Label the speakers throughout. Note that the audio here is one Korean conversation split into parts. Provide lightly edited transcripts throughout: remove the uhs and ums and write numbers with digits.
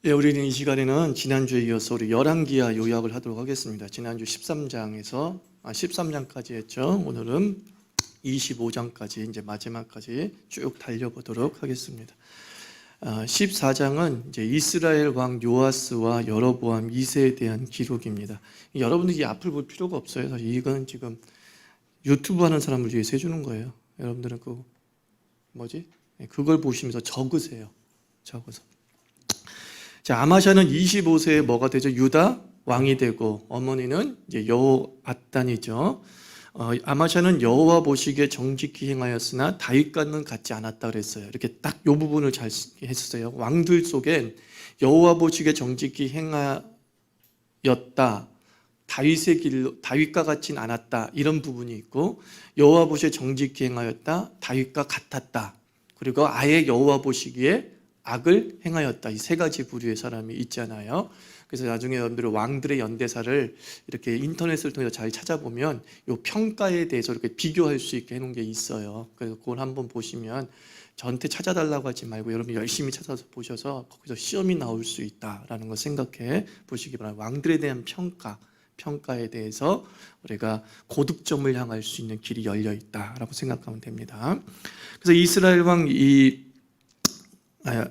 Speaker 1: 예, 우리는 이 시간에는 지난주에 이어서 우리 열왕기하 요약을 하도록 하겠습니다. 지난주 13장까지 했죠. 오늘은 25장까지 이제 마지막까지 쭉 달려보도록 하겠습니다. 14장은 이제 이스라엘 왕 요아스와 여로보암 2세에 대한 기록입니다. 여러분들이 이 앞을 볼 필요가 없어요. 사실 이건 지금 유튜브 하는 사람을 위해서 해주는 거예요. 여러분들은 그걸 보시면서 적으세요. 적어서. 자, 아마샤는 25세에 뭐가 되죠? 유다 왕이 되고, 어머니는 이제 여호앗단이죠. 아마샤는 여호와 보시기에 정직히 행하였으나 다윗과는 같지 않았다 그랬어요. 이렇게 딱 이 부분을 잘 했어요. 왕들 속엔 여호와 보시기에 정직히 행하였다, 다윗의 길로 다윗과 같진 않았다, 이런 부분이 있고, 여호와 보시기에 정직히 행하였다, 다윗과 같았다, 그리고 아예 여호와 보시기에 악을 행하였다, 이 세 가지 부류의 사람이 있잖아요. 그래서 나중에 여러분들 왕들의 연대사를 이렇게 인터넷을 통해서 잘 찾아보면 이 평가에 대해서 이렇게 비교할 수 있게 해놓은 게 있어요. 그래서 그걸 한번 보시면, 저한테 찾아달라고 하지 말고 여러분 열심히 찾아서 보셔서 거기서 시험이 나올 수 있다라는 걸 생각해 보시기 바랍니다. 왕들에 대한 평가에 대해서 우리가 고득점을 향할 수 있는 길이 열려 있다라고 생각하면 됩니다. 그래서 이스라엘 왕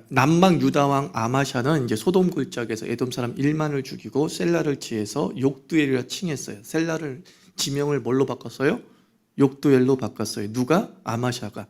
Speaker 1: 남방 유다 왕 아마샤는 이제 소돔 굴짝에서 에돔 사람 1만을 죽이고 셀라를 지해서 욕두엘이라 칭했어요. 셀라를 지명을 뭘로 바꿨어요? 욕두엘로 바꿨어요. 누가? 아마샤가.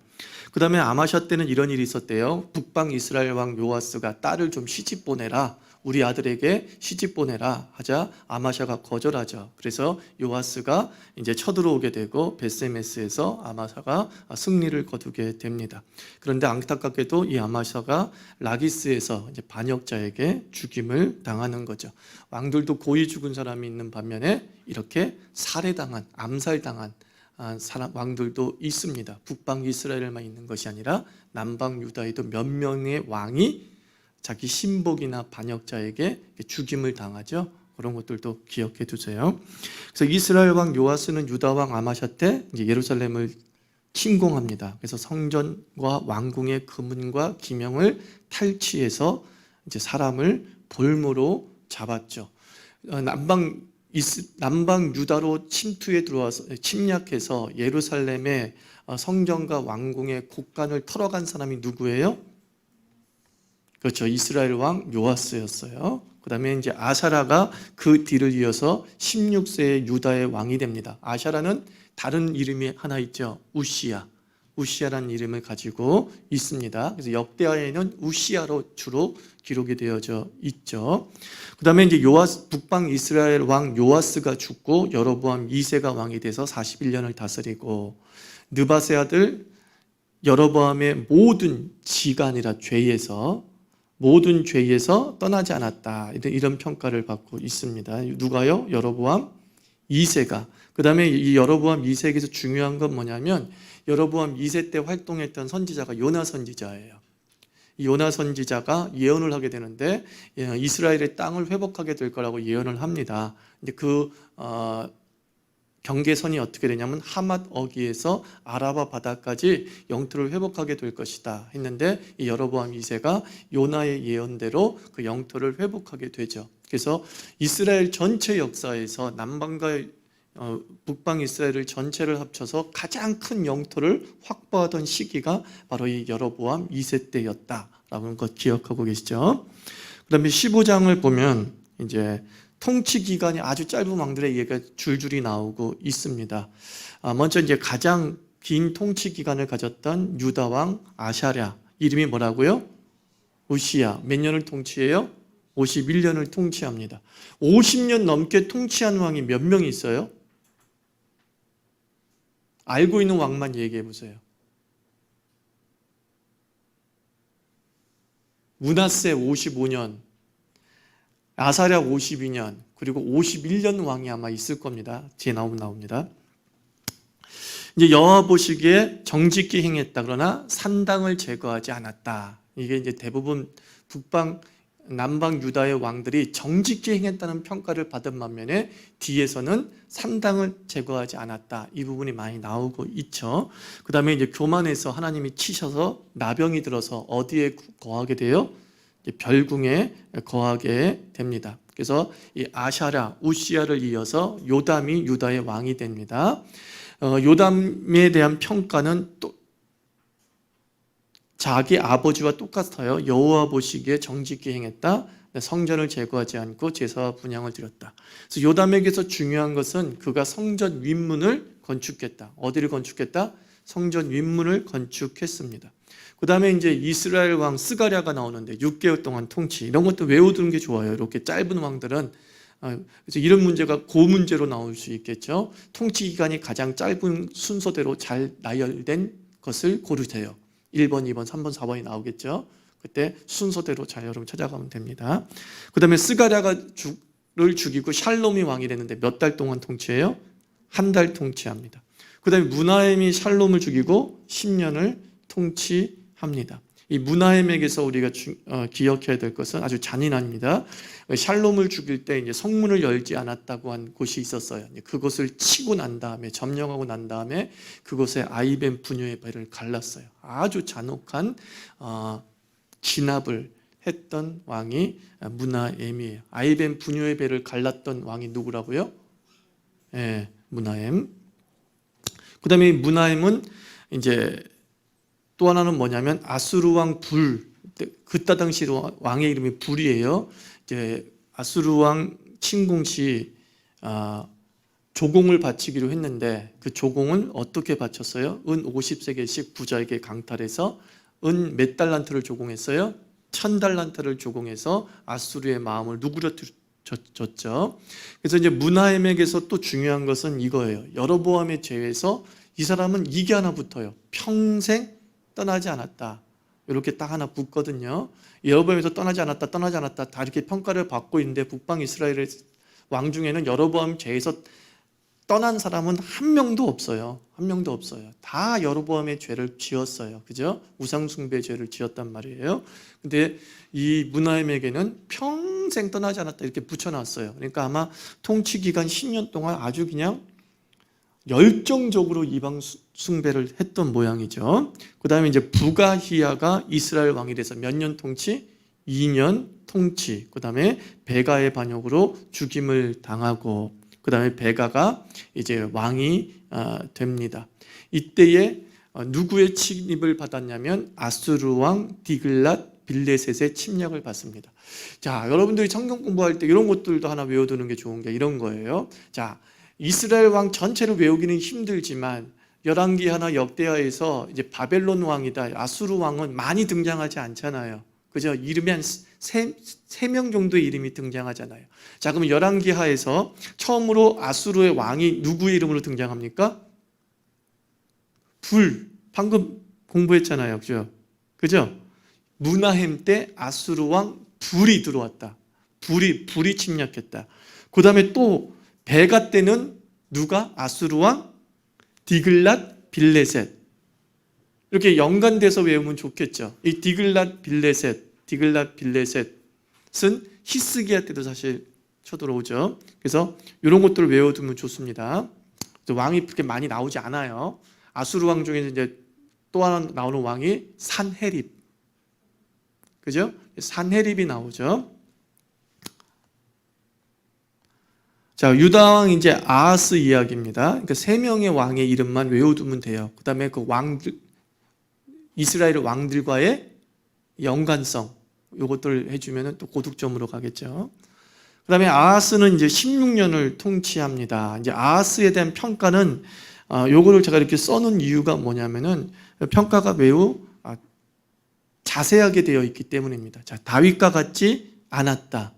Speaker 1: 그 다음에 아마샤 때는 이런 일이 있었대요. 북방 이스라엘 왕 요아스가 딸을 좀 시집 보내라, 우리 아들에게 시집 보내라 하자 아마샤가 거절하죠. 그래서 요아스가 이제 쳐들어오게 되고 베스메스에서 아마샤가 승리를 거두게 됩니다. 그런데 안타깝게도 이 아마샤가 라기스에서 이제 반역자에게 죽임을 당하는 거죠. 왕들도 고이 죽은 사람이 있는 반면에 이렇게 살해당한, 암살당한 왕들도 있습니다. 북방 이스라엘만 있는 것이 아니라 남방 유다에도 몇 명의 왕이 자기 신복이나 반역자에게 죽임을 당하죠. 그런 것들도 기억해 두세요. 그래서 이스라엘 왕 요아스는 유다 왕 아마샤 때 이제 예루살렘을 침공합니다. 그래서 성전과 왕궁의 금은과 기명을 탈취해서 이제 사람을 볼모로 잡았죠. 남방 유다로 침투에 들어와서 침략해서 예루살렘의 성전과 왕궁의 곳간을 털어간 사람이 누구예요? 그렇죠. 이스라엘 왕 요아스였어요. 그 다음에 이제 아사라가 그 뒤를 이어서 16세의 유다의 왕이 됩니다. 아사라는 다른 이름이 하나 있죠. 우시야라는 이름을 가지고 있습니다. 그래서 역대하에는 우시야로 주로 기록이 되어져 있죠. 그 다음에 이제 북방 이스라엘 왕 요아스가 죽고 여로보암 2세가 왕이 돼서 41년을 다스리고, 느밧의 아들 여로보암의 모든 지가 아니라 모든 죄에서 떠나지 않았다, 이런 평가를 받고 있습니다. 누가요? 여로보암 2세가. 그 다음에 이 여로보암 2세에서 중요한 건 뭐냐면, 여로보암 2세 때 활동했던 선지자가 요나 선지자예요. 이 요나 선지자가 예언을 하게 되는데 이스라엘의 땅을 회복하게 될 거라고 예언을 합니다. 근데 그 경계선이 어떻게 되냐면 하맛 어기에서 아라바 바다까지 영토를 회복하게 될 것이다 했는데, 이 여로보암 2세가 요나의 예언대로 그 영토를 회복하게 되죠. 그래서 이스라엘 전체 역사에서 남방과 북방 이스라엘을 전체를 합쳐서 가장 큰 영토를 확보하던 시기가 바로 이 여로보암 2세 때였다라는 것 기억하고 계시죠? 그 다음에 15장을 보면 이제 통치 기간이 아주 짧은 왕들의 얘기가 줄줄이 나오고 있습니다. 먼저 이제 가장 긴 통치 기간을 가졌던 유다 왕 아샤랴, 이름이 뭐라고요? 우시야. 몇 년을 통치해요? 51년을 통치합니다. 50년 넘게 통치한 왕이 몇 명이 있어요? 알고 있는 왕만 얘기해 보세요. 므낫세 55년, 아사랴 52년, 그리고 51년 왕이 아마 있을 겁니다. 뒤에 나옵니다. 이제 여호와 보시기에 정직히 행했다, 그러나 산당을 제거하지 않았다. 이게 이제 대부분 남방 유다의 왕들이 정직히 행했다는 평가를 받은 반면에 뒤에서는 산당을 제거하지 않았다, 이 부분이 많이 나오고 있죠. 그 다음에 이제 교만해서 하나님이 치셔서 나병이 들어서 어디에 거하게 돼요? 별궁에 거하게 됩니다. 그래서 이 아샤랴, 우시야를 이어서 요담이 유다의 왕이 됩니다. 요담에 대한 평가는 또 자기 아버지와 똑같아요. 여호와 보시기에 정직히 행했다. 성전을 제거하지 않고 제사와 분향을 드렸다. 그래서 요담에게서 중요한 것은 그가 성전 윗문을 건축했다. 어디를 건축했다? 성전 윗문을 건축했습니다. 그 다음에 이제 이스라엘 왕 스가랴가 나오는데 6개월 동안 통치, 이런 것도 외워두는 게 좋아요. 이렇게 짧은 왕들은. 그래서 이런 문제가 고문제로 나올 수 있겠죠. 통치 기간이 가장 짧은 순서대로 잘 나열된 것을 고르세요. 1번, 2번, 3번, 4번이 나오겠죠. 그때 순서대로 잘 여러분 찾아가면 됩니다. 그 다음에 스가랴를 죽이고 샬롬이 왕이 되는데 몇 달 동안 통치해요? 한 달 통치합니다. 그 다음에 무나헴이 샬롬을 죽이고 10년을 통치합니다. 이 무나헴에게서 우리가 기억해야 될 것은 아주 잔인합니다. 샬롬을 죽일 때 이제 성문을 열지 않았다고 한 곳이 있었어요. 그것을 치고 난 다음에, 점령하고 난 다음에 그곳에 아이벤 부녀의 배를 갈랐어요. 아주 잔혹한 진압을 했던 왕이 무나헴이에요. 아이벤 부녀의 배를 갈랐던 왕이 누구라고요? 예, 무나헴. 그 다음에 무나헴은 이제 또 하나는 뭐냐면 아수르 왕 불, 그때 당시 왕의 이름이 불이에요. 이제 아수르 왕 침공 시 조공을 바치기로 했는데 그 조공은 어떻게 바쳤어요? 은 50세겔씩 부자에게 강탈해서 은 몇 달란트를 조공했어요? 1000달란트를 조공해서 아수르의 마음을 누그러뜨렸죠. 그래서 이제 무나헴에게서 또 중요한 것은 이거예요. 여로보암의 죄에서 이 사람은 이게 하나 붙어요. 평생 떠나지 않았다. 이렇게 딱 하나 붙거든요. 여로보암에서 떠나지 않았다 다 이렇게 평가를 받고 있는데 북방 이스라엘의 왕 중에는 여로보암 죄에서 떠난 사람은 한 명도 없어요. 한 명도 없어요. 다 여로보암의 죄를 지었어요. 그죠? 우상숭배 죄를 지었단 말이에요. 근데 이 무나헴에게는 평생 떠나지 않았다 이렇게 붙여놨어요. 그러니까 아마 통치 기간 10년 동안 아주 그냥 열정적으로 이방 숭배를 했던 모양이죠. 그 다음에 이제 부가히야가 이스라엘 왕이 돼서 몇 년 통치? 2년 통치. 그 다음에 베가의 반역으로 죽임을 당하고, 그 다음에 베가가 이제 왕이 됩니다. 이때에 누구의 침입을 받았냐면 아수르 왕 디글랏 빌레셋의 침략을 받습니다. 자, 여러분들이 성경 공부할 때 이런 것들도 하나 외워두는 게 좋은 게 이런 거예요. 자, 이스라엘 왕 전체를 외우기는 힘들지만 열왕기하나 역대하에서 이제 바벨론 왕이다, 아수르 왕은 많이 등장하지 않잖아요. 그죠? 이름이 한 세 명 정도의 이름이 등장하잖아요. 자, 그러면 열왕기하에서 처음으로 아수르의 왕이 누구의 이름으로 등장합니까? 불. 방금 공부했잖아요. 그죠? 무나헴 때 아수르 왕 불이 들어왔다. 불이 침략했다. 그 다음에 또 베가 때는 누가? 아수르 왕 디글랏 빌레셋. 이렇게 연관돼서 외우면 좋겠죠. 이 디글랏 빌레셋은 히스기야 때도 사실 쳐들어오죠. 그래서 이런 것들을 외워두면 좋습니다. 왕이 그렇게 많이 나오지 않아요. 아수르 왕 중에 이제 또 하나 나오는 왕이 산헤립. 그죠? 산헤립이 나오죠. 자, 유다 왕 이제 아하스 이야기입니다. 그러니까 3명의 왕의 이름만 외워두면 돼요. 그 다음에 그 왕들, 이스라엘 왕들과의 연관성, 요것들 해주면 또 고득점으로 가겠죠. 그 다음에 아하스는 이제 16년을 통치합니다. 이제 아하스에 대한 평가는, 요거를 제가 이렇게 써놓은 이유가 뭐냐면은 평가가 매우 자세하게 되어 있기 때문입니다. 자, 다윗과 같지 않았다.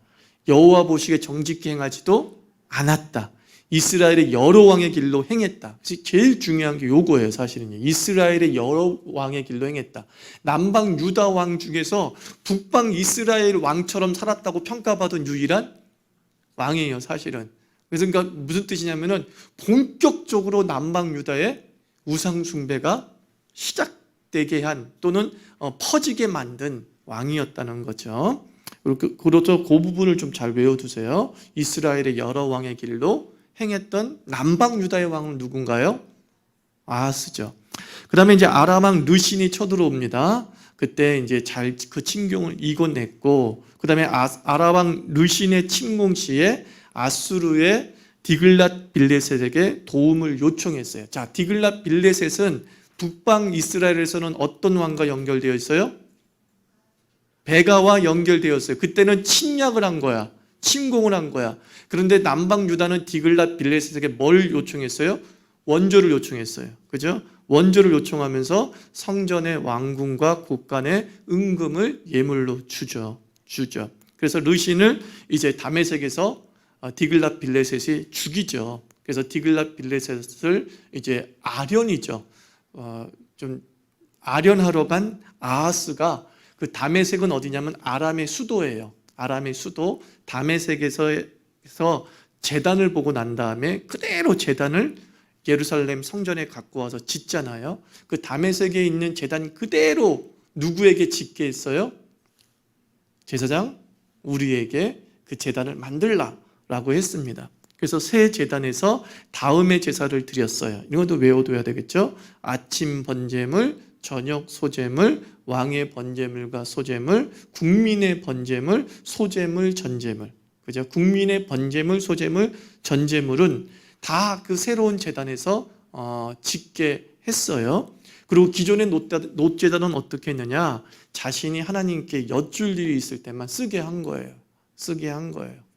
Speaker 1: 여호와 보시기에 정직히 행하지도 않았다. 이스라엘의 여러 왕의 길로 행했다. 제일 중요한 게 요거예요, 사실은요. 이스라엘의 여러 왕의 길로 행했다. 남방 유다 왕 중에서 북방 이스라엘 왕처럼 살았다고 평가받은 유일한 왕이에요, 사실은. 그래서 그러니까 무슨 뜻이냐면은 본격적으로 남방 유다의 우상 숭배가 시작되게 한, 또는 퍼지게 만든 왕이었다는 거죠. 그렇죠. 그 부분을 좀 잘 외워두세요. 이스라엘의 여러 왕의 길로 행했던 남방 유다의 왕은 누군가요? 아하스죠. 그 다음에 이제 아람 왕 르신이 쳐들어옵니다. 그때 이제 잘 그 침공을 이겨냈고, 그 다음에 아람왕 르신의 침공 시에 아수르의 디글랏 빌레셋에게 도움을 요청했어요. 자, 디글랏 빌레셋은 북방 이스라엘에서는 어떤 왕과 연결되어 있어요? 베가와 연결되었어요. 그때는 침략을 한 거야. 침공을 한 거야. 그런데 남방 유다는 디글랏 빌레셋에게 뭘 요청했어요? 원조를 요청했어요. 그죠? 원조를 요청하면서 성전의 왕궁과 곳간의 은금을 예물로 주죠. 그래서 르신을 이제 다메섹에서 디글랏 빌레셋이 죽이죠. 그래서 디글랏 빌레셋을 이제 아련이죠. 좀 아련하러 간 아하스가, 그 다메섹은 어디냐면 아람의 수도예요. 아람의 수도 다메섹에서 제단을 보고 난 다음에 그대로 제단을 예루살렘 성전에 갖고 와서 짓잖아요. 그 다메섹에 있는 제단 그대로 누구에게 짓게 했어요? 제사장 우리에게 그 제단을 만들라라고 했습니다. 그래서 새 제단에서 다음의 제사를 드렸어요. 이런 것도 외워둬야 되겠죠. 아침 번제물, 저녁 소제물, 왕의 번제물과 소제물, 국민의 번제물, 소제물, 전제물. 그죠? 국민의 번제물, 소제물, 전제물은 다 그 새로운 제단에서 짓게 했어요. 그리고 기존의 놋제단은 어떻게 했느냐? 자신이 하나님께 여쭐 일이 있을 때만 쓰게 한 거예요.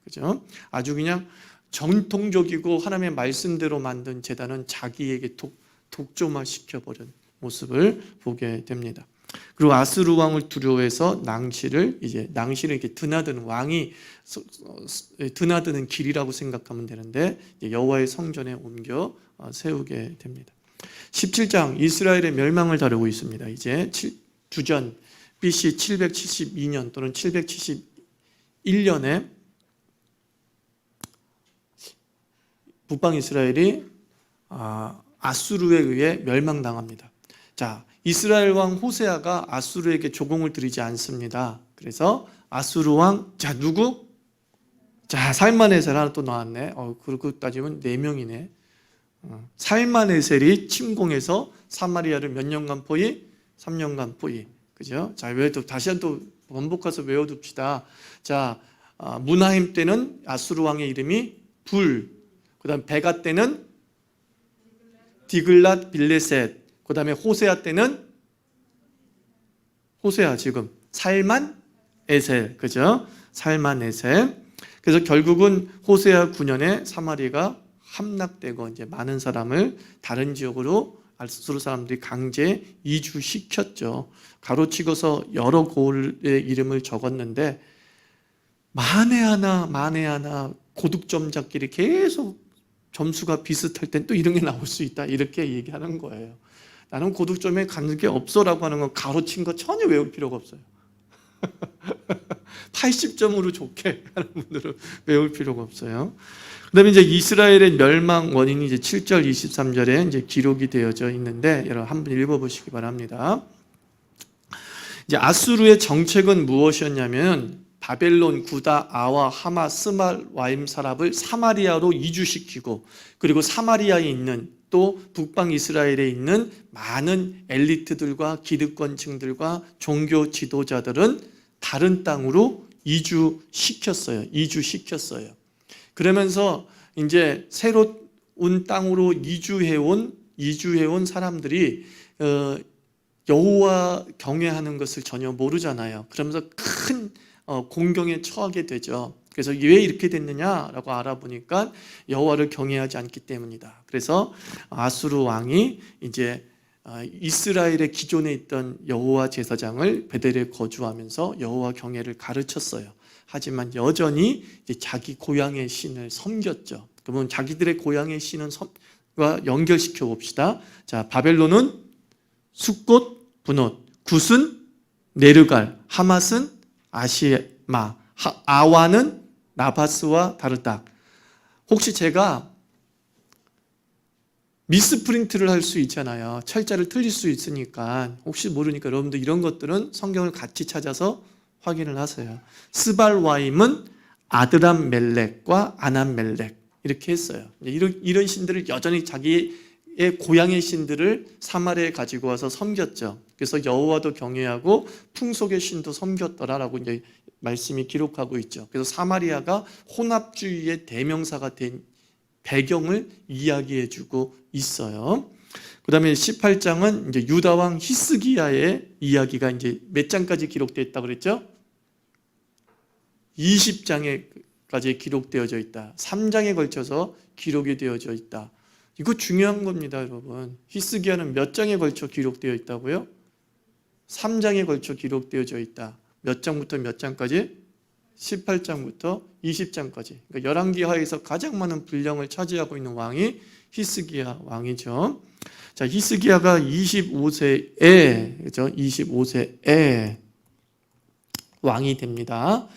Speaker 1: 그죠? 아주 그냥 정통적이고 하나님의 말씀대로 만든 제단은 자기에게 독점화 시켜버린 모습을 보게 됩니다. 그리고 아수르 왕을 두려워해서 낭시를 이렇게 드나드는, 왕이 드나드는 길이라고 생각하면 되는데 여호와의 성전에 옮겨 세우게 됩니다. 17장 이스라엘의 멸망을 다루고 있습니다. 이제 주전 BC 772년 또는 771년에 북방 이스라엘이 아수르에 의해 멸망당합니다. 자, 이스라엘 왕 호세아가 아수르에게 조공을 들이지 않습니다. 그래서 아수르 왕, 자, 누구? 자, 살만에셀 하나 또 나왔네. 그렇게 따지면 4명이네. 살만에셀이 침공해서 사마리아를 몇 년간 포위? 3년간 포위. 그죠? 자, 다시 한번 또 번복해서 외워둡시다. 자, 무나임 때는 아수르 왕의 이름이 불. 그 다음 베가 때는 디글랏 빌레셋. 그 다음에 호세아 때는 지금 살만에셀. 그죠? 살만에셀. 그래서 결국은 호세아 9년에 사마리아가 함락되고 이제 많은 사람을 다른 지역으로 아수르 사람들이 강제 이주시켰죠. 가로치고서 여러 고을의 이름을 적었는데 만에 하나 고득점자끼리 계속 점수가 비슷할 땐 또 이런 게 나올 수 있다, 이렇게 얘기하는 거예요. 나는 고득점에 가는 게 없어라고 하는 건 가로친 거 전혀 외울 필요가 없어요. 80점으로 좋게 하는 분들은 외울 필요가 없어요. 그 다음에 이제 이스라엘의 멸망 원인이 이제 7절 23절에 이제 기록이 되어져 있는데 여러분 한번 읽어보시기 바랍니다. 이제 아수르의 정책은 무엇이었냐면 바벨론, 구다, 아와, 하마, 스말, 와임 사랍을 사마리아로 이주시키고, 그리고 사마리아에 있는 또 북방 이스라엘에 있는 많은 엘리트들과 기득권층들과 종교 지도자들은 다른 땅으로 이주시켰어요. 그러면서 이제 새로운 땅으로 이주해온 사람들이 여호와 경외하는 것을 전혀 모르잖아요. 그러면서 큰 공경에 처하게 되죠. 그래서 왜 이렇게 됐느냐라고 알아보니까 여호와를 경외하지 않기 때문이다. 그래서 아수르 왕이 이제 이스라엘의 기존에 있던 여호와 제사장을 베델에 거주하면서 여호와 경외를 가르쳤어요. 하지만 여전히 이제 자기 고향의 신을 섬겼죠. 그러면 자기들의 고향의 신과 연결시켜 봅시다. 자, 바벨론은 숫꽃, 분옷, 굿은 네르갈, 하맛은 아시마, 아와는 나바스와 다르닥. 혹시 제가 미스프린트를 할 수 있잖아요. 철자를 틀릴 수 있으니까 혹시 모르니까 여러분들 이런 것들은 성경을 같이 찾아서 확인을 하세요. 스발와임은 아드람 멜렉과 아남 멜렉 이렇게 했어요. 이런 신들을 여전히 자기 고향의 신들을 사마리아에 가지고 와서 섬겼죠. 그래서 여호와도 경외하고 풍속의 신도 섬겼더라라고 이제 말씀이 기록하고 있죠. 그래서 사마리아가 혼합주의의 대명사가 된 배경을 이야기해주고 있어요. 그다음에 18장은 이제 유다 왕 히스기야의 이야기가 이제 몇 장까지 기록되어 있다고 그랬죠? 20장에까지 기록되어져 있다. 3장에 걸쳐서 기록이 되어져 있다. 이거 중요한 겁니다, 여러분. 히스기야는 몇 장에 걸쳐 기록되어 있다고요? 3장에 걸쳐 기록되어져 있다. 몇 장부터 몇 장까지? 18장부터 20장까지. 그러니까 열왕기하에서 가장 많은 분량을 차지하고 있는 왕이 히스기야 왕이죠. 자, 히스기야가 25세에, 그죠? 25세에 왕이 됩니다.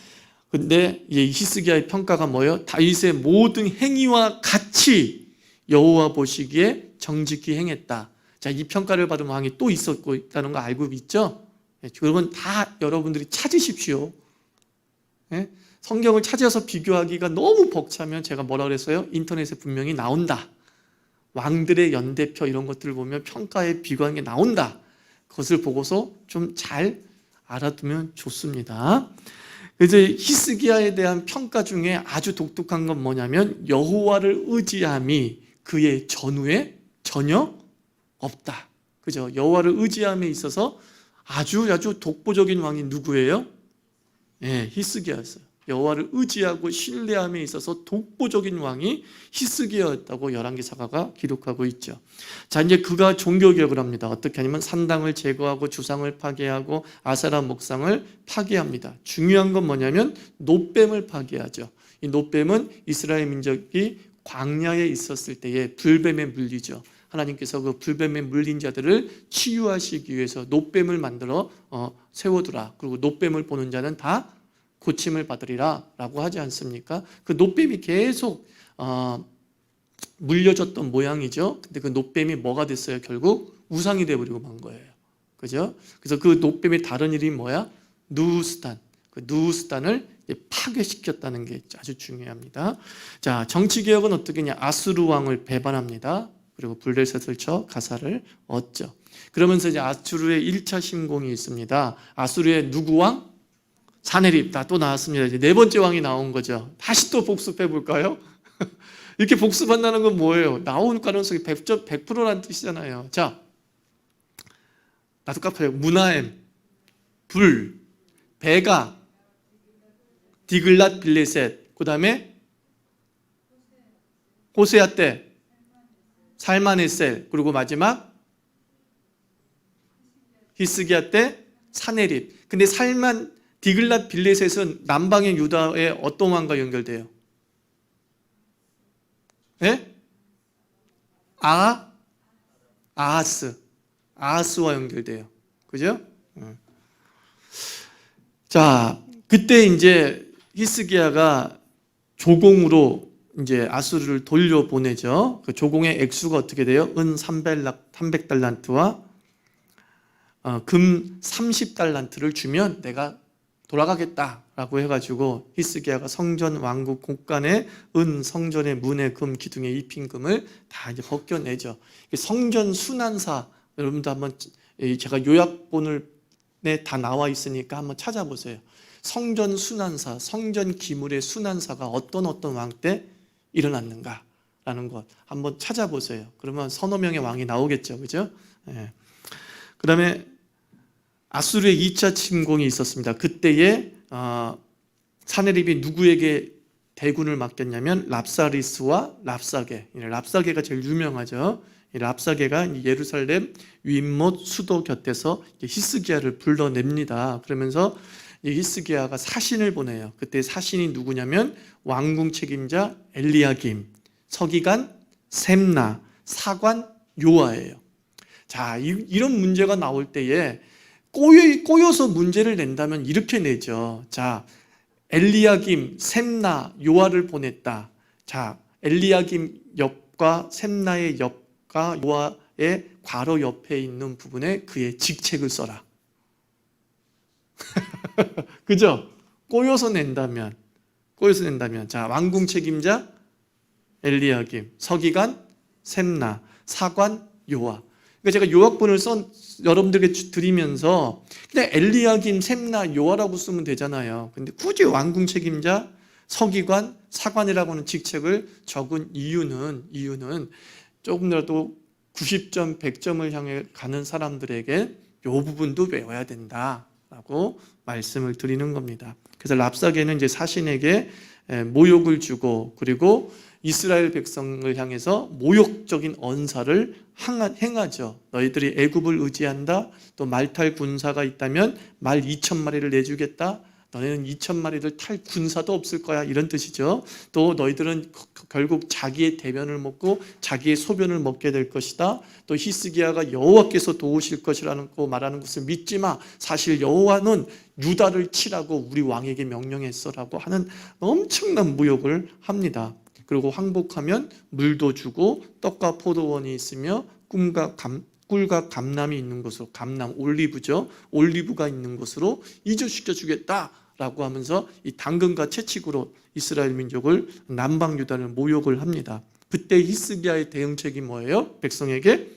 Speaker 1: 근데 이 히스기야의 평가가 뭐예요? 다윗의 모든 행위와 같이 여호와 보시기에 정직히 행했다. 자, 이 평가를 받은 왕이 또 있었고 있다는 거 알고 있죠? 그러면 다 여러분들이 찾으십시오. 성경을 찾아서 비교하기가 너무 벅차면 제가 뭐라 그랬어요? 인터넷에 분명히 나온다. 왕들의 연대표 이런 것들을 보면 평가에 비교하는 게 나온다. 그것을 보고서 좀 잘 알아두면 좋습니다. 그래서 히스기야에 대한 평가 중에 아주 독특한 건 뭐냐면 여호와를 의지함이 그의 전후에 전혀 없다. 그죠? 여호와를 의지함에 있어서 아주 독보적인 왕이 누구예요? 네, 히스기야였어요. 여호와를 의지하고 신뢰함에 있어서 독보적인 왕이 히스기야였다고 열왕기 사가가 기록하고 있죠. 자, 이제 그가 종교개혁을 합니다. 어떻게 하냐면 산당을 제거하고 주상을 파괴하고 아세라 목상을 파괴합니다. 중요한 건 뭐냐면 놋뱀을 파괴하죠. 이 놋뱀은 이스라엘 민족이 광야에 있었을 때에 불뱀에 물리죠. 하나님께서 그 불뱀에 물린 자들을 치유하시기 위해서 놋뱀을 만들어 세워두라. 그리고 놋뱀을 보는 자는 다 고침을 받으리라 라고 하지 않습니까? 그 놋뱀이 계속 물려졌던 모양이죠. 근데 그 놋뱀이 뭐가 됐어요? 결국 우상이 되어버리고 만 거예요. 그죠? 그래서 그 놋뱀의 다른 이름이 뭐야? 누스탄. 그 누스탄을 파괴시켰다는 게 아주 중요합니다. 자, 정치개혁은 어떻게 했냐? 아수르 왕을 배반합니다. 그리고 블레셋을 쳐 가사를 얻죠. 그러면서 이제 아수르의 1차 침공이 있습니다. 아수르의 누구 왕? 사네립. 또 나왔습니다. 이제 네 번째 왕이 나온 거죠. 다시 또 복습해 볼까요? 이렇게 복습한다는 건 뭐예요? 나올 가능성이 100%라는 뜻이잖아요. 자, 나도 깜빡해요. 무나엠, 불, 베가, 디글랏 빌레셋, 그 다음에 호세아 때 살마네셀, 그리고 마지막 히스기야 때 사네립. 근데 디글랏 빌레셋은 남방의 유다의 어떤 왕과 연결돼요? 예? 아하스와 연결돼요. 그죠? 자, 그때 이제 히스기야가 조공으로 이제 아수르를 돌려보내죠. 그 조공의 액수가 어떻게 돼요? 은 300달란트와 금 30달란트를 주면 내가 돌아가겠다라고 해가지고 히스기야가 성전 왕국 곳간에 은, 성전의 문의 금, 기둥에 입힌 금을 다 이제 벗겨내죠. 성전 순환사, 여러분도 한번 제가 요약본에 다 나와 있으니까 한번 찾아보세요. 성전 순환사, 성전 기물의 순환사가 어떤 왕 때 일어났는가라는 것 한번 찾아보세요. 그러면 서너 명의 왕이 나오겠죠, 그죠? 예. 그다음에 아수르의 2차 침공이 있었습니다. 그때에 사네립이 누구에게 대군을 맡겼냐면 랍사리스와 랍사게. 랍사게가 제일 유명하죠. 랍사게가 예루살렘 윗못 수도 곁에서 히스기야를 불러냅니다. 그러면서 히스기야가 사신을 보내요. 그때 사신이 누구냐면 왕궁 책임자 엘리야김, 서기관 셈나, 사관 요아예요. 자, 이런 문제가 나올 때에 꼬여서 문제를 낸다면 이렇게 내죠. 자, 엘리야김, 셈나, 요아를 보냈다. 자, 엘리야김 옆과 셈나의 옆과 요아의 괄호 옆에 있는 부분에 그의 직책을 써라. 그죠? 꼬여서 낸다면. 자, 왕궁 책임자 엘리야김, 서기관 셈나, 사관, 요아. 그러니까 제가 요약본을 여러분들에게 드리면서 그냥 엘리야김, 셈나, 요아라고 쓰면 되잖아요. 근데 굳이 왕궁 책임자, 서기관, 사관이라고 하는 직책을 적은 이유는 조금이라도 90점, 100점을 향해 가는 사람들에게 이 부분도 외워야 된다라고 말씀을 드리는 겁니다. 그래서 랍사게는 이제 사신에게 모욕을 주고 그리고 이스라엘 백성을 향해서 모욕적인 언사를 행하죠. 너희들이 애굽을 의지한다. 또 말탈 군사가 있다면 말 2,000마리를 내주겠다. 너희는 2,000마리를 탈 군사도 없을 거야. 이런 뜻이죠. 또 너희들은 결국 자기의 대변을 먹고 자기의 소변을 먹게 될 것이다. 또 히스기야가 여호와께서 도우실 것이라는 거 말하는 것을 믿지 마. 사실 여호와는 유다를 치라고 우리 왕에게 명령했어라고 하는 엄청난 모욕을 합니다. 그리고 항복하면 물도 주고 떡과 포도원이 있으며 꿀과 감람이 있는 곳으로, 감람 올리브죠. 올리브가 있는 곳으로 이주시켜 주겠다라고 하면서 이 당근과 채찍으로 이스라엘 민족을 남방 유다를 모욕을 합니다. 그때 히스기야의 대응책이 뭐예요? 백성에게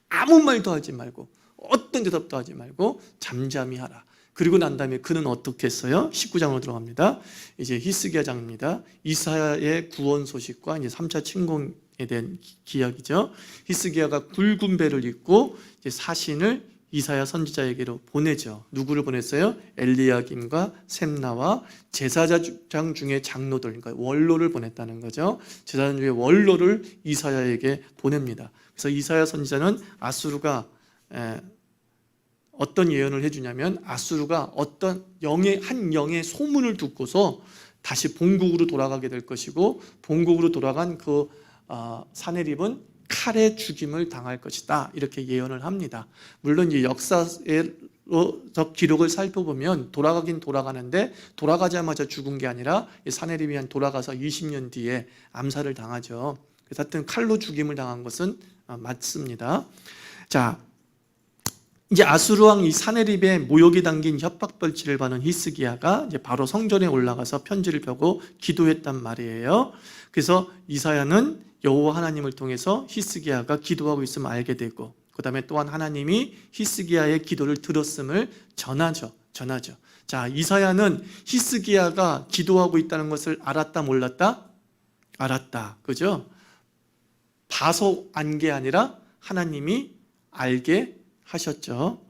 Speaker 1: 아무 말도 하지 말고 어떤 대답도 하지 말고 잠잠히 하라. 그리고 난 다음에 그는 어떻게 했어요? 19장으로 들어갑니다. 이제 히스기야장입니다. 이사야의 구원 소식과 이제 3차 침공에 대한 기약이죠. 히스기야가 굵은 배를 입고 이제 사신을 이사야 선지자에게로 보내죠. 누구를 보냈어요? 엘리야김과 셈나와 제사장 중에 장로들, 그러니까 원로를 보냈다는 거죠. 제사장 중에 원로를 이사야에게 보냅니다. 그래서 이사야 선지자는 아수르가 어떤 예언을 해주냐면 아수르가 어떤 한 영의 소문을 듣고서 다시 본국으로 돌아가게 될 것이고 본국으로 돌아간 그 사네립은 칼에 죽임을 당할 것이다. 이렇게 예언을 합니다. 물론 이 역사적 기록을 살펴보면 돌아가긴 돌아가는데 돌아가자마자 죽은 게 아니라 사네립이 돌아가서 20년 뒤에 암살을 당하죠. 그래서 하여튼 칼로 죽임을 당한 것은 맞습니다. 자, 이제 아수르 왕 이 사네립의 모욕이 담긴 협박벌치를 받은 히스기야가 이제 바로 성전에 올라가서 편지를 펴고 기도했단 말이에요. 그래서 이사야는 여호와 하나님을 통해서 히스기야가 기도하고 있음을 알게 되고, 그 다음에 또한 하나님이 히스기야의 기도를 들었음을 전하죠. 자, 이사야는 히스기야가 기도하고 있다는 것을 알았다, 몰랐다? 알았다. 그죠? 봐서 안 게 아니라 하나님이 알게 하셨죠.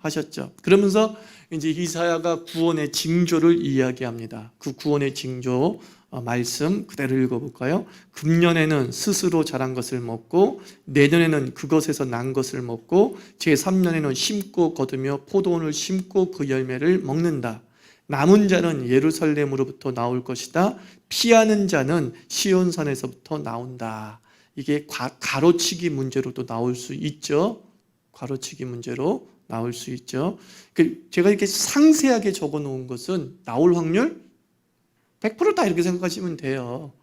Speaker 1: 그러면서 이제 이사야가 구원의 징조를 이야기합니다. 그 구원의 징조 말씀 그대로 읽어볼까요? 금년에는 스스로 자란 것을 먹고 내년에는 그것에서 난 것을 먹고 제3년에는 심고 거두며 포도원을 심고 그 열매를 먹는다. 남은 자는 예루살렘으로부터 나올 것이다. 피하는 자는 시온산에서부터 나온다. 이게 가로치기 문제로도 나올 수 있죠. 가로치기 문제로 나올 수 있죠. 제가 이렇게 상세하게 적어 놓은 것은 나올 확률 100%다 이렇게 생각하시면 돼요.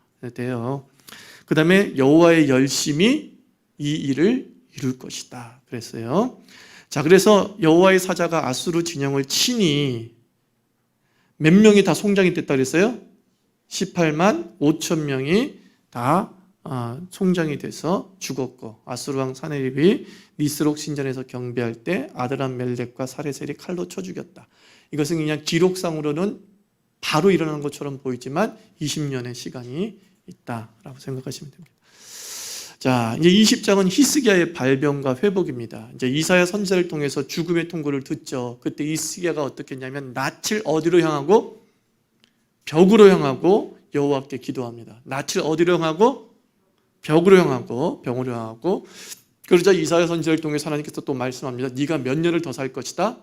Speaker 1: 그 다음에 여호와의 열심히 이 일을 이룰 것이다 그랬어요. 자, 그래서 여호와의 사자가 아수르 진영을 치니 몇 명이 다 송장이 됐다 그랬어요? 18만 5천 명이 다 송장이 돼서 죽었고, 아수르 왕 사네립이 니스록 신전에서 경배할 때 아드람 멜렉과 사레셀이 칼로 쳐 죽였다. 이것은 그냥 기록상으로는 바로 일어나는 것처럼 보이지만 20년의 시간이 있다라고 생각하시면 됩니다. 자, 이제 20장은 히스기야의 발병과 회복입니다. 이제 이사야 선지자를 통해서 죽음의 통고를 듣죠. 그때 히스기야가 어떻게 했냐면 낯을 어디로 향하고? 벽으로 향하고 여호와께 기도합니다. 낯을 어디로 향하고? 벽으로 향하고. 그러자 이사야 선지자를 통해서 하나님께서 또 말씀합니다. 네가 몇 년을 더 살 것이다?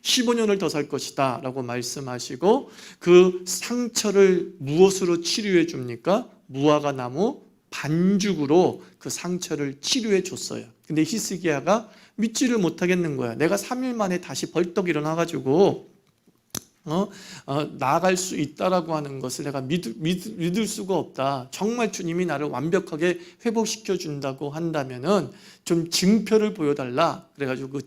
Speaker 1: 15년을 더 살 것이다 라고 말씀하시고, 그 상처를 무엇으로 치료해 줍니까? 무화과 나무 반죽으로 그 상처를 치료해 줬어요. 근데 히스기야가 믿지를 못하겠는 거야. 내가 3일 만에 다시 벌떡 일어나가지고 나아갈 수 있다라고 하는 것을 내가 믿을 수가 없다. 정말 주님이 나를 완벽하게 회복시켜 준다고 한다면은 좀 증표를 보여달라. 그래가지고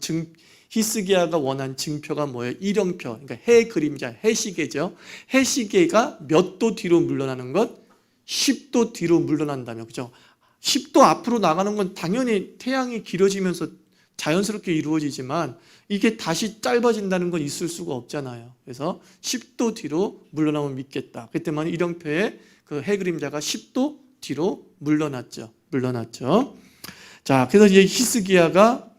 Speaker 1: 히스기야가 원한 증표가 뭐예요? 일형표, 그러니까 해 그림자, 해시계죠. 해시계가 몇 도 뒤로 물러나는 것? 10도 뒤로 물러난다며, 그죠? 10도 앞으로 나가는 건 당연히 태양이 길어지면서 자연스럽게 이루어지지만 이게 다시 짧아진다는 건 있을 수가 없잖아요. 그래서 10도 뒤로 물러나면 믿겠다. 그때만 일형표의 그 해 그림자가 10도 뒤로 물러났죠. 자, 그래서 이제 히스기야가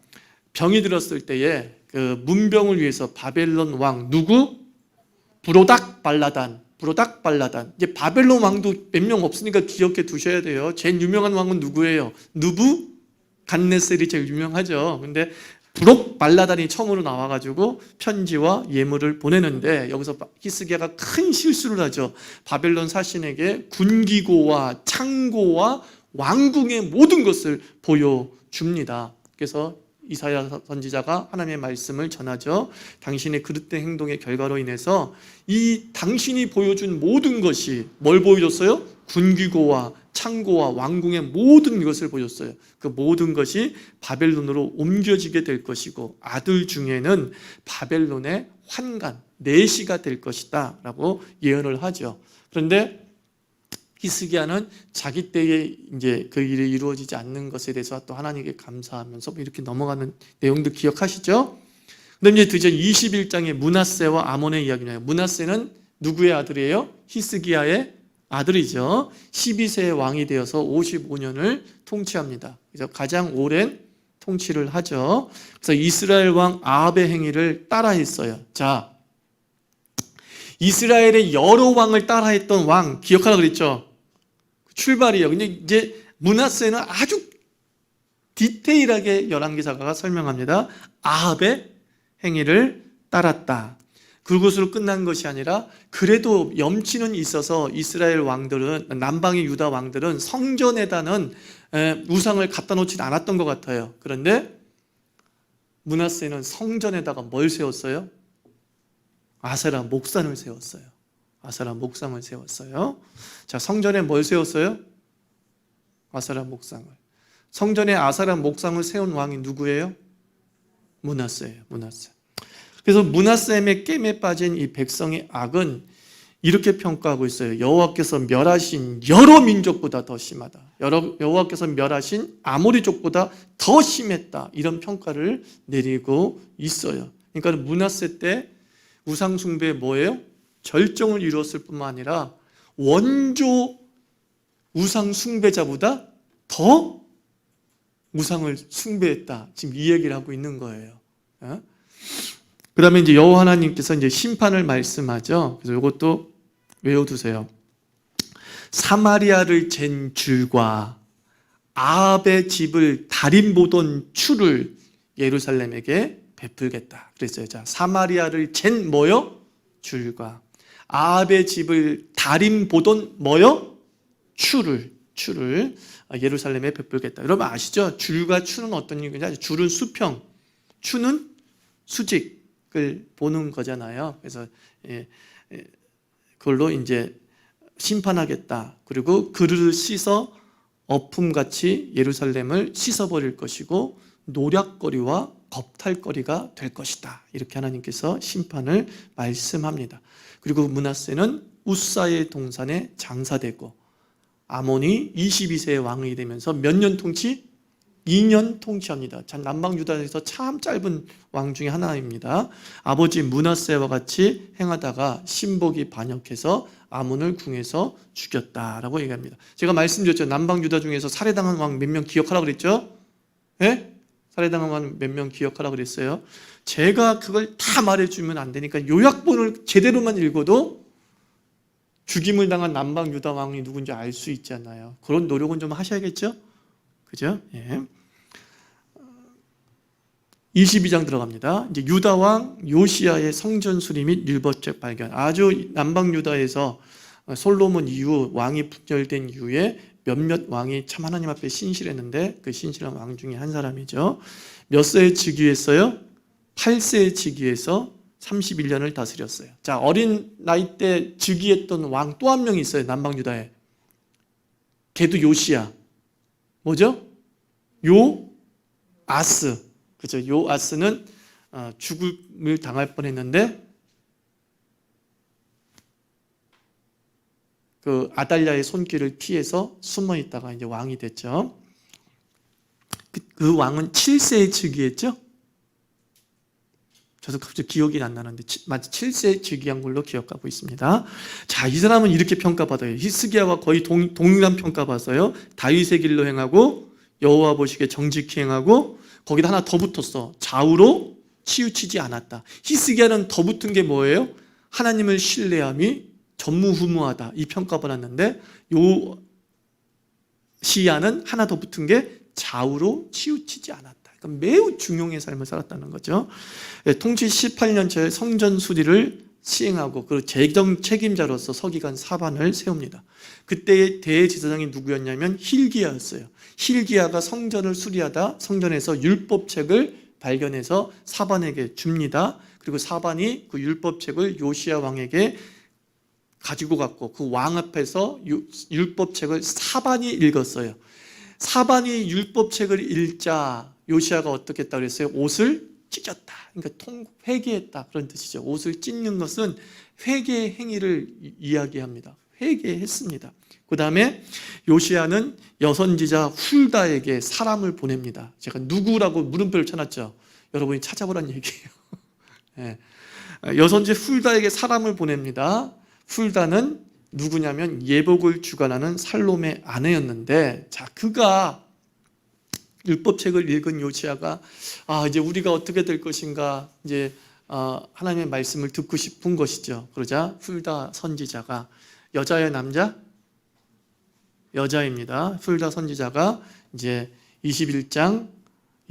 Speaker 1: 병이 들었을 때에 그 문병을 위해서 바벨론 왕 누구? 부로닥 발라단. 이제 바벨론 왕도 몇 명 없으니까 기억해 두셔야 돼요. 제일 유명한 왕은 누구예요? 느부갓네살이 제일 유명하죠. 근데 부록 발라단이 처음으로 나와가지고 편지와 예물을 보내는데 여기서 히스기야가 큰 실수를 하죠. 바벨론 사신에게 군기고와 창고와 왕궁의 모든 것을 보여줍니다. 그래서 이사야 선지자가 하나님의 말씀을 전하죠. 당신의 그릇된 행동의 결과로 인해서 이 당신이 보여준 모든 것이 뭘 보여줬어요? 군기고와 창고와 왕궁의 모든 것을 보여줬어요. 그 모든 것이 바벨론으로 옮겨지게 될 것이고 아들 중에는 바벨론의 환관, 내시가 될 것이다 라고 예언을 하죠. 그런데 히스기야는 자기 때에 이제 그 일이 이루어지지 않는 것에 대해서 또 하나님께 감사하면서 이렇게 넘어가는 내용도 기억하시죠? 그다음에 이제 드디어 21장의 므낫세와 아몬의 이야기예요. 므낫세는 누구의 아들이에요? 히스기야의 아들이죠. 12세의 왕이 되어서 55년을 통치합니다. 그래서 가장 오랜 통치를 하죠. 그래서 이스라엘 왕 아합의 행위를 따라했어요. 자, 이스라엘의 여러 왕을 따라했던 왕 기억하라 그랬죠? 출발이에요. 근데 이제 므낫세는 아주 디테일하게 열왕기사가 설명합니다. 아합의 행위를 따랐다. 그것으로 끝난 것이 아니라 그래도 염치는 있어서 이스라엘 왕들은, 남방의 유다 왕들은 성전에다는 우상을 갖다 놓지는 않았던 것 같아요. 그런데 므낫세는 성전에다가 뭘 세웠어요? 아세라 목상을 세웠어요. 자, 성전에 뭘 세웠어요? 아세라 목상을. 성전에 아세라 목상을 세운 왕이 누구예요? 므낫세예요. 그래서 므낫세의 깸에 빠진 이 백성의 악은 이렇게 평가하고 있어요. 여호와께서 멸하신 여러 민족보다 더 심하다. 여호와께서 멸하신 아모리족보다 더 심했다. 이런 평가를 내리고 있어요. 그러니까 므낫세 때 우상 숭배에 뭐예요? 절정을 이루었을 뿐만 아니라 원조 우상 숭배자보다 더 우상을 숭배했다. 지금 이 얘기를 하고 있는 거예요. 그 다음에 이제 여호와 하나님께서 이제 심판을 말씀하죠. 그래서 이것도 외워두세요. 사마리아를 잰 줄과 아합의 집을 달인 보던 추를 예루살렘에게 베풀겠다. 그랬어요. 자, 사마리아를 잰 뭐요? 줄과 아합의 집을 달인 보던 뭐요? 추를 예루살렘에 베풀겠다. 여러분 아시죠? 줄과 추는 어떤 얘기인지? 줄은 수평, 추는 수직을 보는 거잖아요. 그래서 그걸로 이제 심판하겠다. 그리고 그릇을 씻어 어품같이 예루살렘을 씻어버릴 것이고 노략거리와 겁탈거리가 될 것이다. 이렇게 하나님께서 심판을 말씀합니다. 그리고 므낫세는 우사의 동산에 장사되고 아몬이 22세의 왕이 되면서 몇 년 통치? 2년 통치합니다. 남방 유다에서 참 짧은 왕 중에 하나입니다. 아버지 므낫세와 같이 행하다가 신복이 반역해서 아몬을 궁에서 죽였다라고 얘기합니다. 제가 말씀드렸죠. 남방 유다 중에서 살해당한 왕 몇 명 기억하라고 그랬죠? 예? 살해당한 왕 몇 명 기억하라고 그랬어요. 제가 그걸 다 말해주면 안 되니까 요약본을 제대로만 읽어도 죽임을 당한 남방 유다 왕이 누군지 알 수 있잖아요. 그런 노력은 좀 하셔야겠죠? 그죠? 예. 22장 들어갑니다. 이제 유다 왕 요시야의 성전 수리 및 율법책 발견. 아주 남방 유다에서 솔로몬 이후 왕이 분열된 이후에 몇몇 왕이 참 하나님 앞에 신실했는데 그 신실한 왕 중에 한 사람이죠. 몇 세에 즉위했어요? 8세에 즉위해서 31년을 다스렸어요. 자, 어린 나이 때 즉위했던 왕 또 한 명이 있어요. 남방 유다에. 걔도 요시야. 뭐죠? 요아스. 그죠? 요아스는 죽음을 당할 뻔했는데 그 아달랴의 손길을 피해서 숨어 있다가 이제 왕이 됐죠. 그 왕은 7세에 즉위했죠. 저도 갑자기 기억이 안 나는데 마치 7세에 즉위한 걸로 기억하고 있습니다. 자, 이 사람은 이렇게 평가받아요. 히스기야와 거의 동일한 평가받아요. 다윗의 길로 행하고 여호와 보시기에 정직히 행하고, 거기다 하나 더 붙었어. 좌우로 치우치지 않았다. 히스기야는 더 붙은 게 뭐예요? 하나님을 신뢰함이 전무후무하다, 이 평가받았는데, 요시야는 하나 더 붙은 게 좌우로 치우치지 않았다. 그러니까 매우 중용의 삶을 살았다는 거죠. 통치 18년째 성전 수리를 시행하고 그 재정 책임자로서 서기관 사반을 세웁니다. 그때의 대제사장이 누구였냐면 힐기야였어요. 힐기야가 성전을 수리하다 성전에서 율법책을 발견해서 사반에게 줍니다. 그리고 사반이 그 율법책을 요시야 왕에게 가지고 갔고, 그 왕 앞에서 율법책을 사반이 읽었어요. 사반이 율법책을 읽자 요시야가 어떻게 했다고 그랬어요? 옷을 찢었다. 그러니까 회개했다, 그런 뜻이죠. 옷을 찢는 것은 회개의 행위를 이야기합니다. 회개했습니다. 그 다음에 요시야는 여선지자 훌다에게 사람을 보냅니다. 제가 누구라고 물음표를 쳐놨죠. 여러분이 찾아보란 얘기예요. 네. 여선지자 훌다에게 사람을 보냅니다. 훌다는 누구냐면 예복을 주관하는 살롬의 아내였는데, 자, 그가 율법책을 읽은 요시야가 이제 우리가 어떻게 될 것인가, 이제 하나님의 말씀을 듣고 싶은 것이죠. 그러자 훌다 선지자가, 여자예요, 남자? 여자입니다. 훌다 선지자가 이제 21장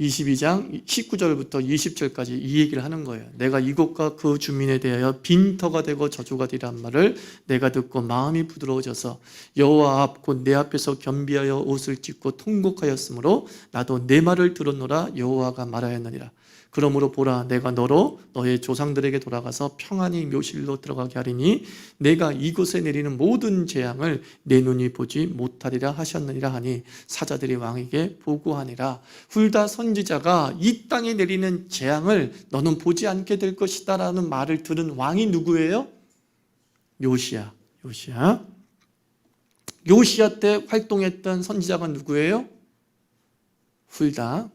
Speaker 1: 22장 19절부터 20절까지 이 얘기를 하는 거예요. 내가 이곳과 그 주민에 대하여 빈터가 되고 저주가 되리란 말을 내가 듣고 마음이 부드러워져서 여호와 앞 곧 내 앞에서 겸비하여 옷을 찢고 통곡하였으므로 나도 내 말을 들었노라. 여호와가 말하였느니라. 그러므로 보라, 내가 너로 너의 조상들에게 돌아가서 평안히 묘실로 들어가게 하리니 내가 이곳에 내리는 모든 재앙을 내 눈이 보지 못하리라 하셨느니라 하니 사자들이 왕에게 보고하니라. 훌다 선지자가 이 땅에 내리는 재앙을 너는 보지 않게 될 것이다 라는 말을 들은 왕이 누구예요? 요시야 때 활동했던 선지자가 누구예요? 훌다.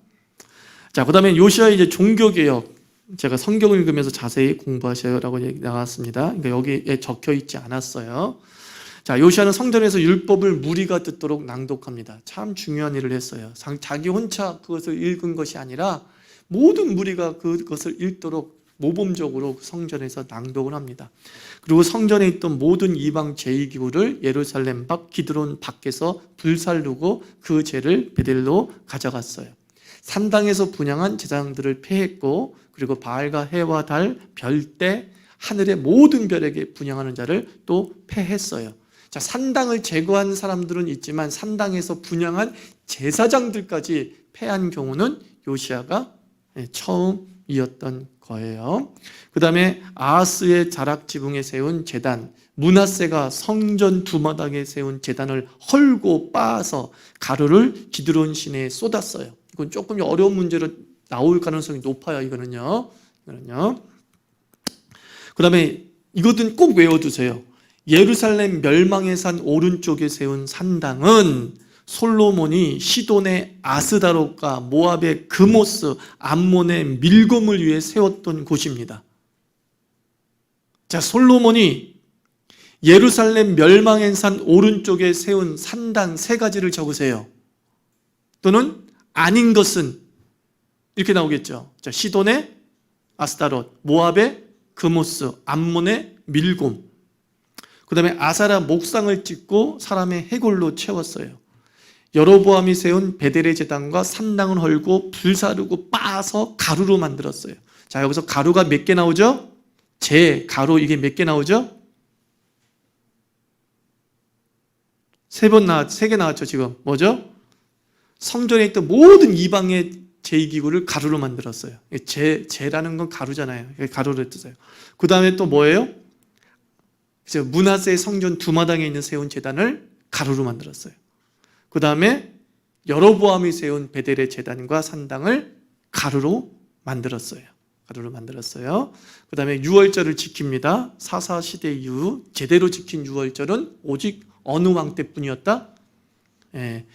Speaker 1: 자, 그 다음에 요시야의 이제 종교개혁, 제가 성경을 읽으면서 자세히 공부하셔라고 나왔습니다. 그러니까 여기에 적혀 있지 않았어요. 자, 요시야는 성전에서 율법을 무리가 듣도록 낭독합니다. 참 중요한 일을 했어요. 자기 혼자 그것을 읽은 것이 아니라 모든 무리가 그것을 읽도록 모범적으로 성전에서 낭독을 합니다. 그리고 성전에 있던 모든 이방 제의기구를 예루살렘 밖 기드론 밖에서 불살르고 그 죄를 베델로 가져갔어요. 산당에서 분향한 제사장들을 폐했고, 그리고 바알과 해와 달, 별대, 하늘의 모든 별에게 분향하는 자를 또 폐했어요. 자, 산당을 제거한 사람들은 있지만 산당에서 분향한 제사장들까지 폐한 경우는 요시야가 처음이었던 거예요. 그 다음에 아하스의 자락 지붕에 세운 제단, 므낫세가 성전 두마당에 세운 제단을 헐고 빻아서 가루를 기드론 시내에 쏟았어요. 이건 조금 어려운 문제로 나올 가능성이 높아요. 이거는요. 그 다음에 이것은 꼭 외워두세요. 예루살렘 멸망의 산 오른쪽에 세운 산당은 솔로몬이 시돈의 아스다롯과 모압의 그모스, 암몬의 밀곰을 위해 세웠던 곳입니다. 자, 솔로몬이 예루살렘 멸망의 산 오른쪽에 세운 산당 3가지를 적으세요. 또는 아닌 것은 이렇게 나오겠죠. 자, 시돈의 아스다롯, 모압의 그모스, 암몬의 밀곰. 그 다음에 아사라 목상을 찍고 사람의 해골로 채웠어요. 여로보암이 세운 베델의 제단과 산당을 헐고 불사르고 빻아서 가루로 만들었어요. 자, 여기서 가루가 몇 개 나오죠? 가루, 이게 몇 개 나오죠? 3개 나왔죠, 지금. 뭐죠? 성전에 있던 모든 이방의 제의기구를 가루로 만들었어요. 제라는 건 가루잖아요. 가루를 뜻해요. 그 다음에 또 뭐예요? 므낫세의 성전 두마당에 있는 세운 제단을 가루로 만들었어요. 그 다음에 여로보암이 세운 베델의 제단과 산당을 가루로 만들었어요. 가루로 만들었어요. 그 다음에 유월절을 지킵니다. 사사 시대 이후 제대로 지킨 유월절은 오직 어느 왕 때뿐이었다? 예.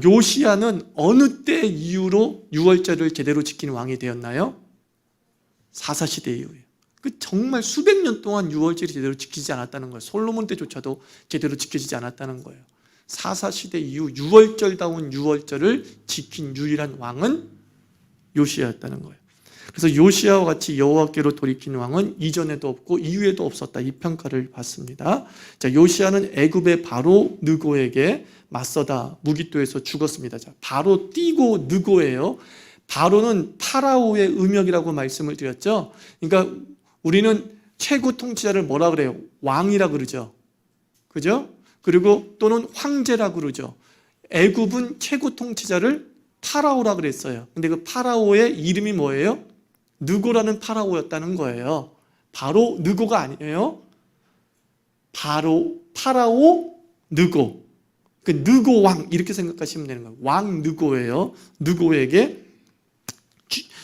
Speaker 1: 요시야는 어느 때 이후로 유월절을 제대로 지키는 왕이 되었나요? 사사 시대 이후에. 정말 수백 년 동안 유월절이 제대로 지키지 않았다는 거예요. 솔로몬 때조차도 제대로 지켜지지 않았다는 거예요. 사사 시대 이후 유월절다운 유월절을 지킨 유일한 왕은 요시야였다는 거예요. 그래서 요시야와 같이 여호와께로 돌이킨 왕은 이전에도 없고 이후에도 없었다, 이 평가를 받습니다. 자, 요시야는 애굽의 바로 느고에게 맞서다 무기토에서 죽었습니다. 자, 바로 띠고 느고예요. 바로는 파라오의 음역이라고 말씀을 드렸죠. 그러니까 우리는 최고 통치자를 뭐라 그래요? 왕이라 그러죠. 그죠? 그리고 또는 황제라 그러죠. 애굽은 최고 통치자를 파라오라 그랬어요. 근데 그 파라오의 이름이 뭐예요? 느고라는 파라오였다는 거예요. 바로 느고가 아니에요. 파라오 느고. 그 느고 왕 이렇게 생각하시면 되는 거예요. 왕 느고예요. 느고에게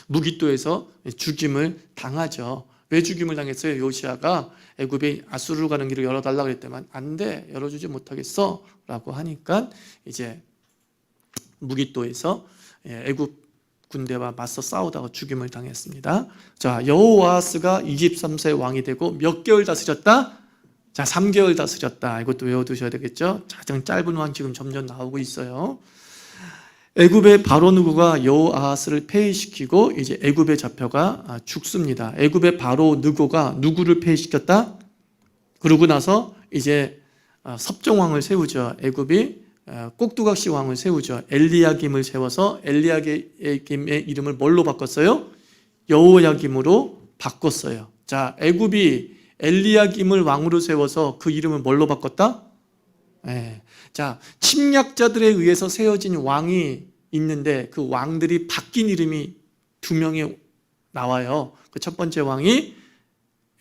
Speaker 1: 무기토에서 죽임을 당하죠. 왜 죽임을 당했어요? 요시야가 애굽이 아수르로 가는 길을 열어달라고 했더만 안 돼, 열어주지 못하겠어 라고 하니까 이제 무기토에서 애굽 군대와 맞서 싸우다가 죽임을 당했습니다. 자, 여호아하스가 23세 왕이 되고 몇 개월 다스렸다? 자, 3개월 다스렸다. 이것도 외워두셔야 되겠죠? 가장 짧은 왕 지금 점점 나오고 있어요. 애굽의 바로 느고가 여호아하스를 폐위시키고 이제 애굽에 잡혀가 죽습니다. 애굽의 바로 느고가 누구를 폐위시켰다? 그러고 나서 이제 섭정왕을 세우죠. 애굽이 꼭두각시 왕을 세우죠. 엘리야김을 세워서 엘리야김의 이름을 뭘로 바꿨어요? 여호야김으로 바꿨어요. 자, 애굽이 엘리야김을 왕으로 세워서 그 이름을 뭘로 바꿨다? 네. 자, 침략자들에 의해서 세워진 왕이 있는데 그 왕들이 바뀐 이름이 2명이 나와요. 그 첫 번째 왕이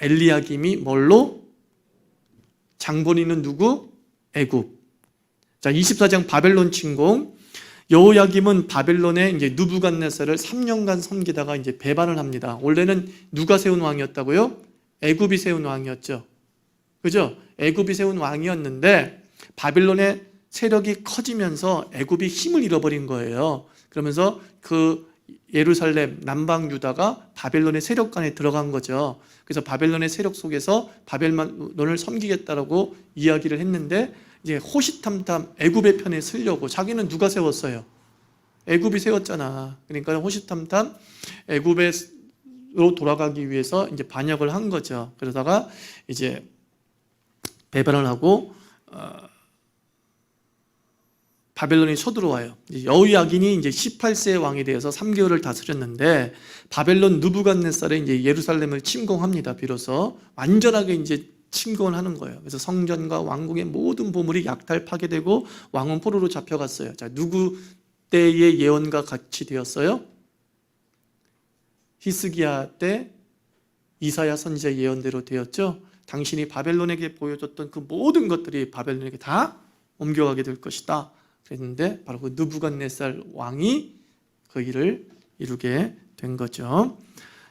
Speaker 1: 엘리야김이 뭘로? 장본인은 누구? 애굽. 자, 24장 바벨론 침공. 여호야김은 바벨론에 이제 느부갓네살을 3년간 섬기다가 이제 배반을 합니다. 원래는 누가 세운 왕이었다고요? 애굽이 세운 왕이었죠. 그죠? 애굽이 세운 왕이었는데 바벨론의 세력이 커지면서 애굽이 힘을 잃어버린 거예요. 그러면서 그 예루살렘, 남방 유다가 바벨론의 세력간에 들어간 거죠. 그래서 바벨론의 세력 속에서 바벨론을 섬기겠다라고 이야기를 했는데 이제 호시탐탐 애굽의 편에 서려고, 자기는 누가 세웠어요? 애굽이 세웠잖아. 그러니까 호시탐탐 애굽으로 돌아가기 위해서 이제 반역을 한 거죠. 그러다가 이제 배반을 하고 바벨론이 쳐들어와요. 여호야긴이 이제 18세의 왕이 되어서 3개월을 다스렸는데 바벨론 느부갓네살이 이제 예루살렘을 침공합니다. 비로소 완전하게 이제 침공을 하는 거예요. 그래서 성전과 왕궁의 모든 보물이 약탈 파괴되고 왕은 포로로 잡혀갔어요. 자, 누구 때의 예언과 같이 되었어요? 히스기야 때 이사야 선지자의 예언대로 되었죠. 당신이 바벨론에게 보여줬던 그 모든 것들이 바벨론에게 다 옮겨가게 될 것이다. 그랬는데 바로 그 느부갓네살 왕이 그 일을 이루게 된 거죠.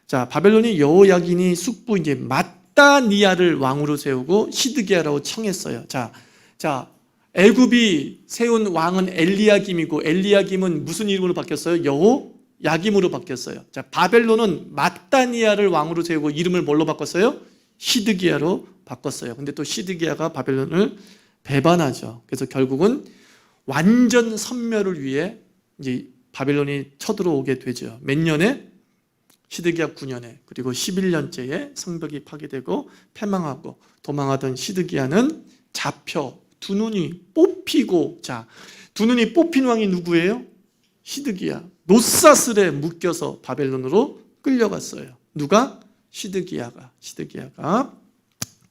Speaker 1: 자, 바벨론이 여호야긴이 숙부 이제 마따니아를 왕으로 세우고 시드기야라고 청했어요. 자, 애굽이 세운 왕은 엘리야김이고 엘리야김은 무슨 이름으로 바뀌었어요? 여호야김으로 바뀌었어요. 자, 바벨론은 마따니아를 왕으로 세우고 이름을 뭘로 바꿨어요? 시드기야로 바꿨어요. 근데 또 시드기야가 바벨론을 배반하죠. 그래서 결국은 완전 섬멸을 위해 이제 바벨론이 쳐들어오게 되죠. 몇 년에? 시드기야 9년에. 그리고 11년째에 성벽이 파괴되고 패망하고 도망하던 시드기야는 잡혀 두 눈이 뽑히고, 자, 두 눈이 뽑힌 왕이 누구예요? 시드기야. 노사슬에 묶여서 바벨론으로 끌려갔어요. 누가? 시드기야가.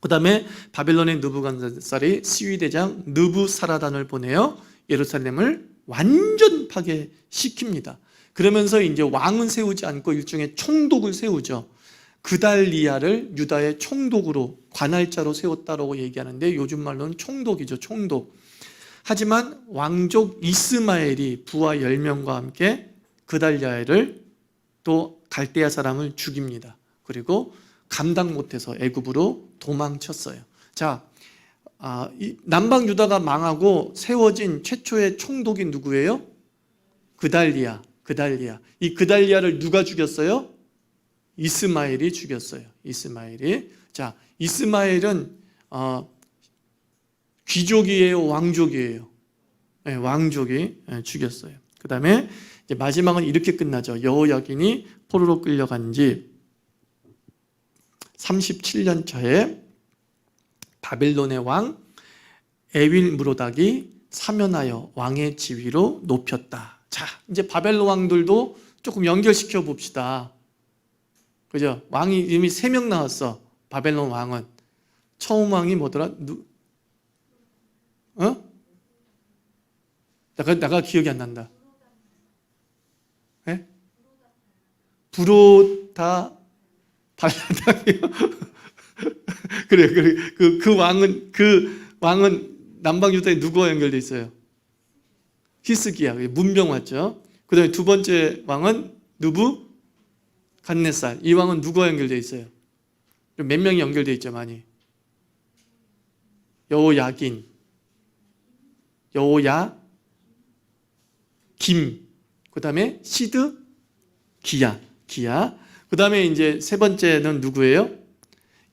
Speaker 1: 그 다음에 바벨론의 느부갓네살이 시위대장 느부사라단을 보내요. 예루살렘을 완전 파괴시킵니다. 그러면서 이제 왕은 세우지 않고 일종의 총독을 세우죠. 그달리아를 유다의 총독으로, 관할자로 세웠다라고 얘기하는데 요즘 말로는 총독이죠. 총독. 하지만 왕족 이스마엘이 부하 10명과 함께 그달리아를 또 갈대아 사람을 죽입니다. 그리고 감당 못해서 애굽으로 도망쳤어요. 자, 남방 유다가 망하고 세워진 최초의 총독이 누구예요? 그달리아. 이 그달리아를 누가 죽였어요? 이스마엘이 죽였어요. 이스마엘이. 자, 이스마엘은 귀족이에요, 왕족이에요? 네, 왕족이 죽였어요. 그 다음에 마지막은 이렇게 끝나죠. 여호야긴이 포로로 끌려간 지 37년 차에 바벨론의 왕 에윌무로닥이 사면하여 왕의 지위로 높였다. 자, 이제 바벨론 왕들도 조금 연결시켜 봅시다. 그죠? 왕이 이미 3명 나왔어. 바벨론 왕은. 처음 왕이 뭐더라? 내가 기억이 안 난다. 네? 부로다 발라닥이요. 그래. 그 왕은 남방 유다에 누구와 연결돼 있어요? 히스기야. 문병 왔죠. 그다음에 두 번째 왕은 느부갓네살. 이 왕은 누구와 연결돼 있어요? 몇 명이 연결돼 있죠, 많이. 여호야긴, 여호야김, 그다음에 시드기야. 그다음에 이제 세 번째는 누구예요?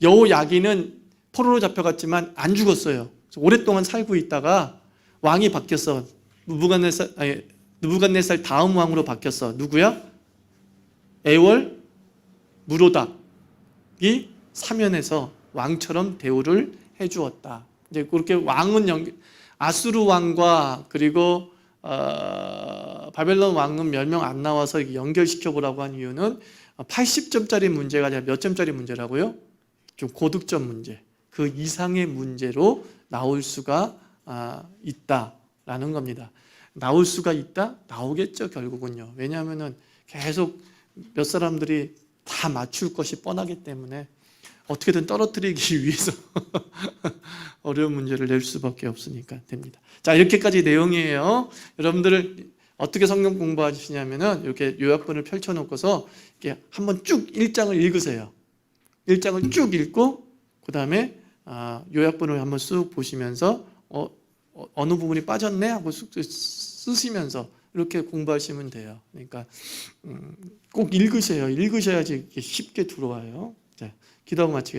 Speaker 1: 여호야긴은 포로로 잡혀갔지만 안 죽었어요. 오랫동안 살고 있다가 왕이 바뀌었어. 느부갓네살 다음 왕으로 바뀌었어. 누구야? 에월 무로닥이 사면해서 왕처럼 대우를 해주었다. 이제 그렇게 왕은 아수르 왕과 그리고 바벨론 왕은 몇 명 안 나와서 연결시켜 보라고 한 이유는 80점짜리 문제가 아니라 몇 점짜리 문제라고요? 좀 고득점 문제, 그 이상의 문제로 나올 수가 있다라는 겁니다. 나올 수가 있다? 나오겠죠, 결국은요. 왜냐하면은 계속 몇 사람들이 다 맞출 것이 뻔하기 때문에 어떻게든 떨어뜨리기 위해서 어려운 문제를 낼 수밖에 없으니까 됩니다. 자, 이렇게까지 내용이에요. 여러분들을 어떻게 성경 공부하시냐면은 이렇게 요약본을 펼쳐놓고서 이렇게 한번 쭉 1장을 읽으세요. 1장을 쭉 읽고 그 다음에 요약본을 한번 쑥 보시면서 어느 부분이 빠졌네 하고 쑥 쓰시면서 이렇게 공부하시면 돼요. 그러니까 꼭 읽으세요. 읽으셔야지 쉽게 들어와요. 자, 기도하고 마치겠습니다.